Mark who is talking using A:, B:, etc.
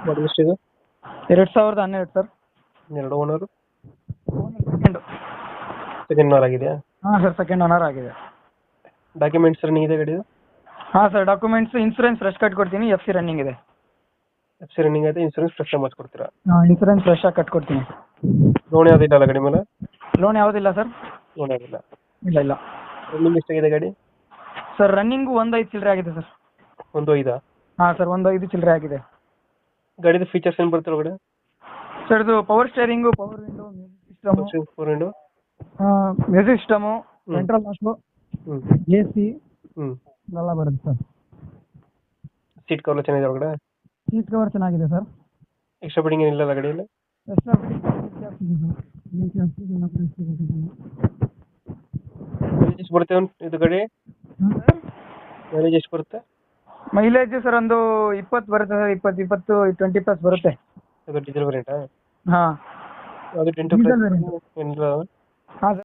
A: ಮಾಡಲ್ ಎಷ್ಟಿದೆ?
B: 2012 ಸರ್.
A: ಎರಡು owner,
B: second.
A: Second owner ಆಗಿದೆಯಾ?
B: ಹಾಂ ಸರ್, ಸೆಕೆಂಡ್ ಓನರ್ ಆಗಿದೆ.
A: ಡಾಕ್ಯುಮೆಂಟ್ಸ್ ರನ್ನಿಂಗ್ ಇದೆ ಗಾಡಿದು?
B: ಹಾಂ ಸರ್, ಡಾಕ್ಯುಮೆಂಟ್ಸ್ ಇನ್ಸೂರೆನ್ಸ್ ಫ್ರೆಶ್ ಕಟ್ಕೊಡ್ತೀನಿ. FC ರನ್ನಿಂಗ್ ಇದೆ.
A: FC ರನ್ನಿಂಗ್ ಇದೆ, ಇನ್ಸೂರೆನ್ಸ್ ಫ್ರೆಶ್ ಮಾಡಿಸ್ಕೊಡ್ತೀರಾ?
B: ಹಾಂ, ಇನ್ಸೂರೆನ್ಸ್ ಫ್ರೆಶ್ ಆಗಿ ಕಟ್ಕೊಡ್ತೀನಿ.
A: ಲೋನ್ ಯಾವುದಿಲ್ಲ ಅಲ್ಲ ಗಾಡಿ ಮೇಲೆ?
B: ಲೋನ್ ಯಾವುದಿಲ್ಲ ಸರ್.
A: ಲೋನ್ ಯಾವುದಿಲ್ಲ.
B: ಇಲ್ಲ ಇಲ್ಲ
A: ರನ್ನಿಂಗ್ ಎಷ್ಟಾಗಿದೆ ಗಾಡಿ?
B: ಸರ್, ರನ್ನಿಂಗು 1.5 ಚಿಲ್ಲರೆ ಆಗಿದೆ ಸರ್.
A: 1.5?
B: ಹಾಂ ಸರ್, 1.5 ಚಿಲ್ಲರೆ ಆಗಿದೆ.
A: ಗಾಡಿದು ಫೀಚರ್ಸ್ ಏನು ಬರುತ್ತೆ ಒಳಗಡೆ?
B: ಸರ್, ಇದು power steering, power window, music system,
A: four window,
B: music system,
A: hmm.
B: Central last,
A: ಹ್ಞೂ
B: AC
A: ಹ್ಞೂ
B: ಎಲ್ಲ ಬರುತ್ತೆ ಸರ್.
A: ಸೀಟ್ ಕವರ್ ಚೆನ್ನಾಗಿದೆ ಒಳಗಡೆ?
B: ಸೀಟ್ ಕವರ್ ಚೆನ್ನಾಗಿದೆ ಸರ್.
A: ಎಕ್ಸ್ಟ್ರಾ ಬಿಡಿಂಗ್ ಏನಿಲ್ಲ ಗಾಡಿಯಲ್ಲಿ?
B: ಎಕ್ಸ್ಟ್ರಾ
A: ಮೈಲೇಜ್ ಎಷ್ಟು ಬರುತ್ತೆ ಇದು ಗಾಡಿ? ಮೈಲೇಜ್ ಎಷ್ಟು ಬರುತ್ತೆ?
B: ಮೈಲೇಜ್ ಸರ್ ಒಂದು 20 ಬರುತ್ತೆ ಸರ್. 20 20 ಬರುತ್ತೆ.
A: ಅದು ಡೀಸೆಲ್ ವೇರಿಯಂಟಾ?
B: ಹಾಂ,
A: ಅದು 10
B: ಡೀಸೆಲ್ ವೇರಿಯಂಟ್.
A: ಏನಿಲ್ಲ?
B: ಹಾಂ ಸರ್.